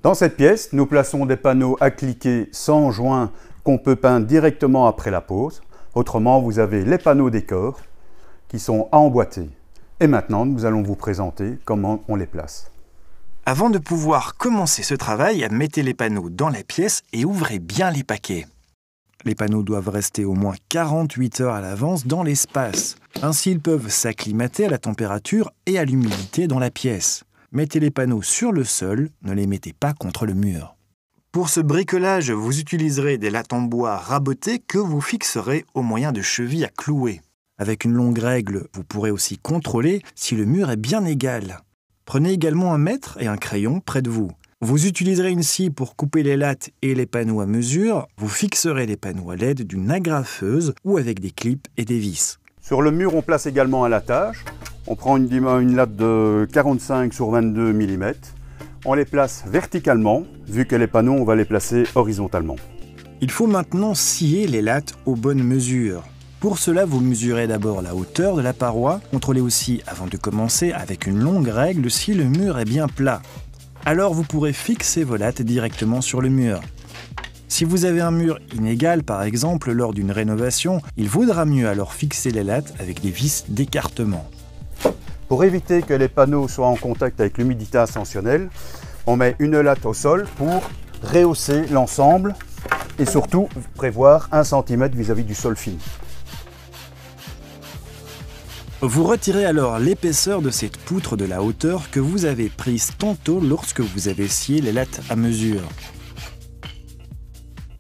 Dans cette pièce, nous plaçons des panneaux à cliquer sans joint qu'on peut peindre directement après la pose. Autrement, vous avez les panneaux décors qui sont à emboîter. Et maintenant, nous allons vous présenter comment on les place. Avant de pouvoir commencer ce travail, mettez les panneaux dans la pièce et ouvrez bien les paquets. Les panneaux doivent rester au moins 48 heures à l'avance dans l'espace. Ainsi, ils peuvent s'acclimater à la température et à l'humidité dans la pièce. Mettez les panneaux sur le sol, ne les mettez pas contre le mur. Pour ce bricolage, vous utiliserez des lattes en bois rabotées que vous fixerez au moyen de chevilles à clouer. Avec une longue règle, vous pourrez aussi contrôler si le mur est bien égal. Prenez également un mètre et un crayon près de vous. Vous utiliserez une scie pour couper les lattes et les panneaux à mesure. Vous fixerez les panneaux à l'aide d'une agrafeuse ou avec des clips et des vis. Sur le mur, on place également un lattage. On prend une latte de 45 sur 22 mm. On les place verticalement, vu que les panneaux, on va les placer horizontalement. Il faut maintenant scier les lattes aux bonnes mesures. Pour cela, vous mesurez d'abord la hauteur de la paroi. Contrôlez aussi, avant de commencer, avec une longue règle si le mur est bien plat. Alors vous pourrez fixer vos lattes directement sur le mur. Si vous avez un mur inégal, par exemple, lors d'une rénovation, il vaudra mieux alors fixer les lattes avec des vis d'écartement. Pour éviter que les panneaux soient en contact avec l'humidité ascensionnelle, on met une latte au sol pour rehausser l'ensemble et surtout prévoir 1 cm vis-à-vis du sol fini. Vous retirez alors l'épaisseur de cette poutre de la hauteur que vous avez prise tantôt lorsque vous avez scié les lattes à mesure.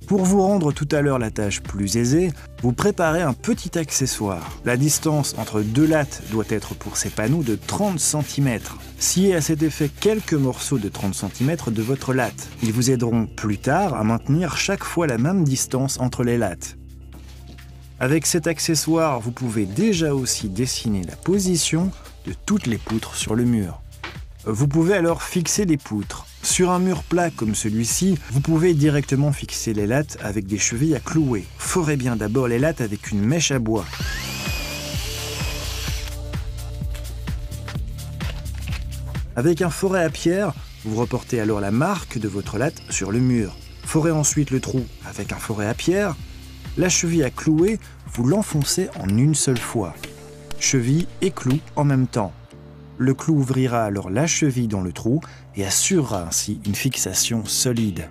Pour vous rendre tout à l'heure la tâche plus aisée, vous préparez un petit accessoire. La distance entre deux lattes doit être pour ces panneaux de 30 cm. Sciez à cet effet quelques morceaux de 30 cm de votre latte. Ils vous aideront plus tard à maintenir chaque fois la même distance entre les lattes. Avec cet accessoire, vous pouvez déjà aussi dessiner la position de toutes les poutres sur le mur. Vous pouvez alors fixer les poutres. Sur un mur plat comme celui-ci, vous pouvez directement fixer les lattes avec des chevilles à clouer. Forez bien d'abord les lattes avec une mèche à bois. Avec un forêt à pierre, vous reportez alors la marque de votre latte sur le mur. Forez ensuite le trou avec un forêt à pierre. La cheville à clouer, vous l'enfoncez en une seule fois. Cheville et clou en même temps. Le clou ouvrira alors la cheville dans le trou et assurera ainsi une fixation solide.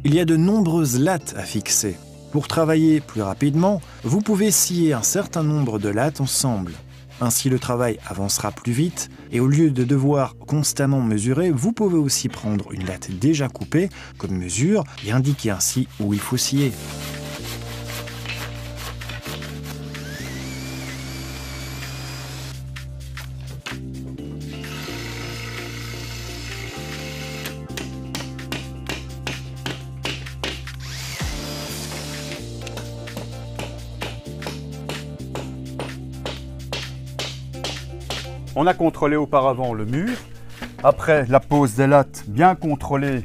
Il y a de nombreuses lattes à fixer. Pour travailler plus rapidement, vous pouvez scier un certain nombre de lattes ensemble. Ainsi, le travail avancera plus vite et au lieu de devoir constamment mesurer, vous pouvez aussi prendre une latte déjà coupée comme mesure et indiquer ainsi où il faut scier. On a contrôlé auparavant le mur. Après la pose des lattes, bien contrôler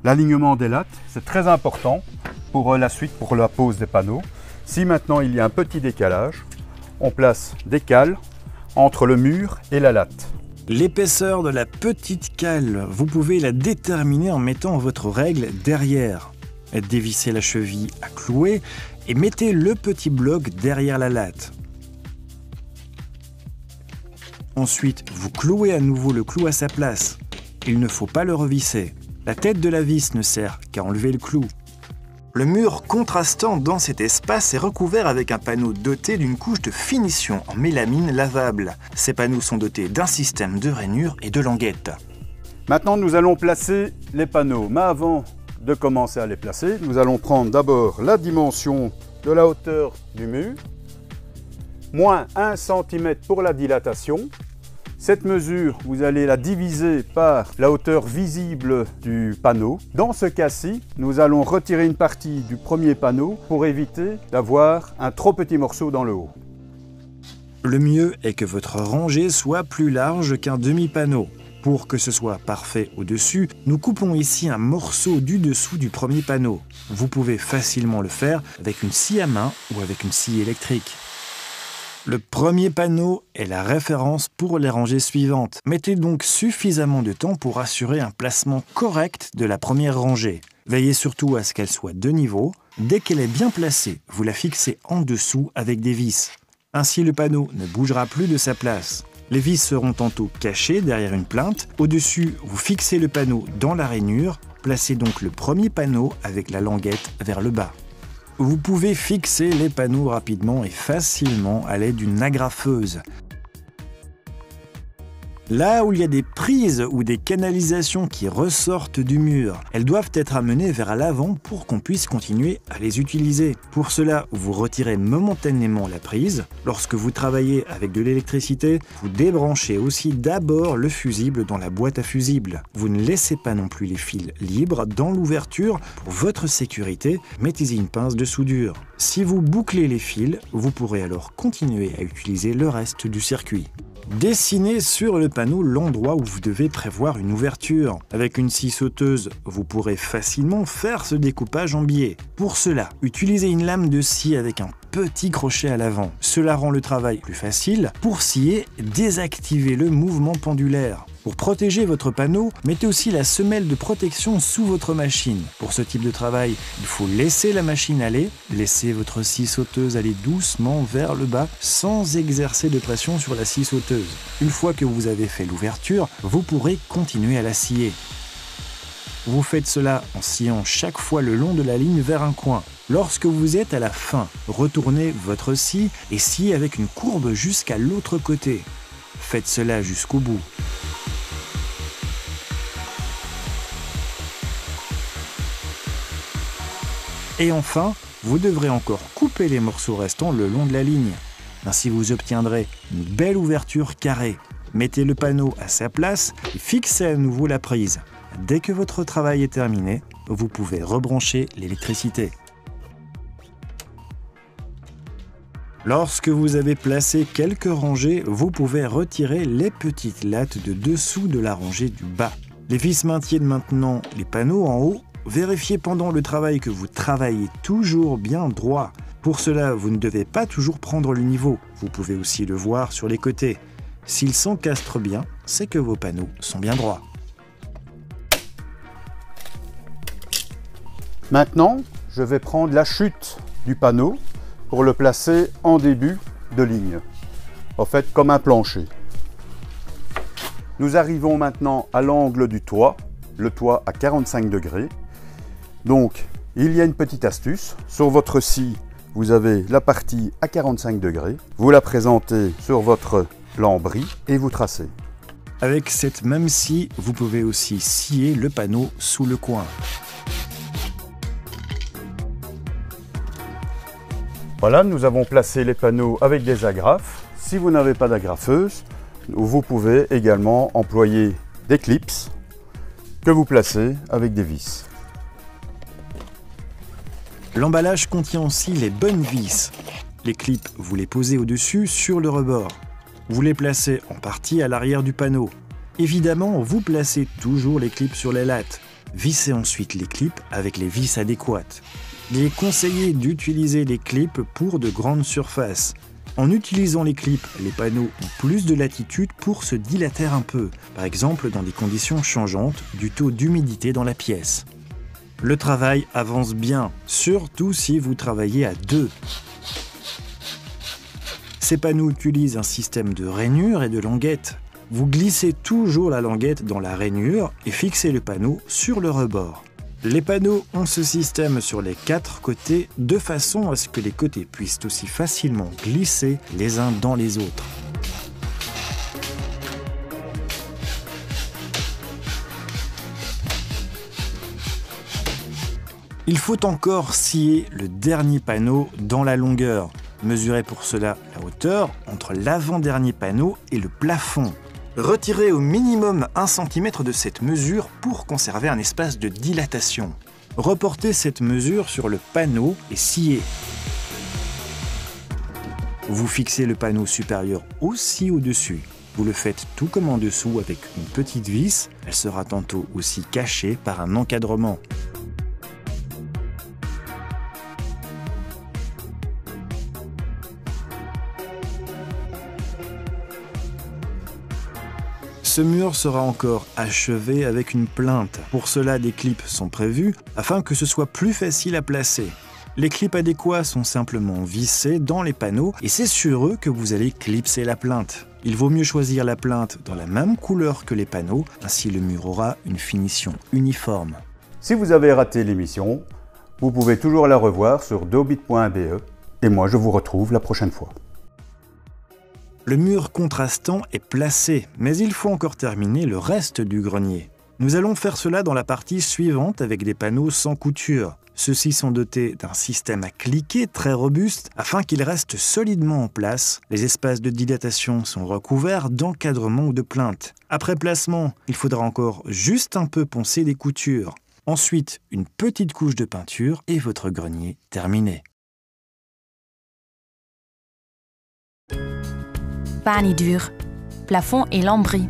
l'alignement des lattes. C'est très important pour la suite, pour la pose des panneaux. Si maintenant il y a un petit décalage, on place des cales entre le mur et la latte. L'épaisseur de la petite cale, vous pouvez la déterminer en mettant votre règle derrière. Dévissez la cheville à clouer et mettez le petit bloc derrière la latte. Ensuite, vous clouez à nouveau le clou à sa place. Il ne faut pas le revisser. La tête de la vis ne sert qu'à enlever le clou. Le mur contrastant dans cet espace est recouvert avec un panneau doté d'une couche de finition en mélamine lavable. Ces panneaux sont dotés d'un système de rainure et de languettes. Maintenant, nous allons placer les panneaux. Mais avant de commencer à les placer, nous allons prendre d'abord la dimension de la hauteur du mur, moins 1 cm pour la dilatation. Cette mesure, vous allez la diviser par la hauteur visible du panneau. Dans ce cas-ci, nous allons retirer une partie du premier panneau pour éviter d'avoir un trop petit morceau dans le haut. Le mieux est que votre rangée soit plus large qu'un demi-panneau. Pour que ce soit parfait au-dessus, nous coupons ici un morceau du dessous du premier panneau. Vous pouvez facilement le faire avec une scie à main ou avec une scie électrique. Le premier panneau est la référence pour les rangées suivantes. Mettez donc suffisamment de temps pour assurer un placement correct de la première rangée. Veillez surtout à ce qu'elle soit de niveau. Dès qu'elle est bien placée, vous la fixez en dessous avec des vis. Ainsi, le panneau ne bougera plus de sa place. Les vis seront tantôt cachées derrière une plinthe. Au-dessus, vous fixez le panneau dans la rainure. Placez donc le premier panneau avec la languette vers le bas. Vous pouvez fixer les panneaux rapidement et facilement à l'aide d'une agrafeuse. Là où il y a des prises ou des canalisations qui ressortent du mur, elles doivent être amenées vers l'avant pour qu'on puisse continuer à les utiliser. Pour cela, vous retirez momentanément la prise. Lorsque vous travaillez avec de l'électricité, vous débranchez aussi d'abord le fusible dans la boîte à fusibles. Vous ne laissez pas non plus les fils libres dans l'ouverture. Pour votre sécurité, mettez-y une pince de soudure. Si vous bouclez les fils, vous pourrez alors continuer à utiliser le reste du circuit. Dessinez sur le panneau l'endroit où vous devez prévoir une ouverture. Avec une scie sauteuse, vous pourrez facilement faire ce découpage en biais. Pour cela, utilisez une lame de scie avec un petit crochet à l'avant. Cela rend le travail plus facile. Pour scier, désactivez le mouvement pendulaire. Pour protéger votre panneau, mettez aussi la semelle de protection sous votre machine. Pour ce type de travail, il faut laisser la machine aller, laissez votre scie sauteuse aller doucement vers le bas sans exercer de pression sur la scie sauteuse. Une fois que vous avez fait l'ouverture, vous pourrez continuer à la scier. Vous faites cela en sciant chaque fois le long de la ligne vers un coin. Lorsque vous êtes à la fin, retournez votre scie et sciez avec une courbe jusqu'à l'autre côté. Faites cela jusqu'au bout. Et enfin, vous devrez encore couper les morceaux restants le long de la ligne. Ainsi, vous obtiendrez une belle ouverture carrée. Mettez le panneau à sa place et fixez à nouveau la prise. Dès que votre travail est terminé, vous pouvez rebrancher l'électricité. Lorsque vous avez placé quelques rangées, vous pouvez retirer les petites lattes de dessous de la rangée du bas. Les vis maintiennent maintenant les panneaux en haut. Vérifiez pendant le travail que vous travaillez toujours bien droit. Pour cela, vous ne devez pas toujours prendre le niveau. Vous pouvez aussi le voir sur les côtés. S'ils s'encastrent bien, c'est que vos panneaux sont bien droits. Maintenant, je vais prendre la chute du panneau pour le placer en début de ligne. En fait, comme un plancher. Nous arrivons maintenant à l'angle du toit, le toit à 45 degrés. Donc, il y a une petite astuce. Sur votre scie, vous avez la partie à 45 degrés. Vous la présentez sur votre lambris et vous tracez. Avec cette même scie, vous pouvez aussi scier le panneau sous le coin. Voilà, nous avons placé les panneaux avec des agrafes. Si vous n'avez pas d'agrafeuse, vous pouvez également employer des clips que vous placez avec des vis. L'emballage contient aussi les bonnes vis. Les clips, vous les posez au-dessus sur le rebord. Vous les placez en partie à l'arrière du panneau. Évidemment, vous placez toujours les clips sur les lattes. Vissez ensuite les clips avec les vis adéquates. Il est conseillé d'utiliser les clips pour de grandes surfaces. En utilisant les clips, les panneaux ont plus de latitude pour se dilater un peu, par exemple dans des conditions changeantes du taux d'humidité dans la pièce. Le travail avance bien, surtout si vous travaillez à deux. Ces panneaux utilisent un système de rainure et de languette. Vous glissez toujours la languette dans la rainure et fixez le panneau sur le rebord. Les panneaux ont ce système sur les 4 côtés de façon à ce que les côtés puissent aussi facilement glisser les uns dans les autres. Il faut encore scier le dernier panneau dans la longueur. Mesurez pour cela la hauteur entre l'avant-dernier panneau et le plafond. Retirez au minimum 1 cm de cette mesure pour conserver un espace de dilatation. Reportez cette mesure sur le panneau et sciez. Vous fixez le panneau supérieur aussi au-dessus. Vous le faites tout comme en dessous avec une petite vis. Elle sera tantôt aussi cachée par un encadrement. Ce mur sera encore achevé avec une plinthe. Pour cela, des clips sont prévus afin que ce soit plus facile à placer. Les clips adéquats sont simplement vissés dans les panneaux et c'est sur eux que vous allez clipser la plinthe. Il vaut mieux choisir la plinthe dans la même couleur que les panneaux, ainsi le mur aura une finition uniforme. Si vous avez raté l'émission, vous pouvez toujours la revoir sur dobit.be et moi je vous retrouve la prochaine fois. Le mur contrastant est placé, mais il faut encore terminer le reste du grenier. Nous allons faire cela dans la partie suivante avec des panneaux sans couture. Ceux-ci sont dotés d'un système à cliquer très robuste afin qu'ils restent solidement en place. Les espaces de dilatation sont recouverts d'encadrement ou de plinthe. Après placement, il faudra encore juste un peu poncer les coutures. Ensuite, une petite couche de peinture et votre grenier terminé. Banidur, plafond et lambris.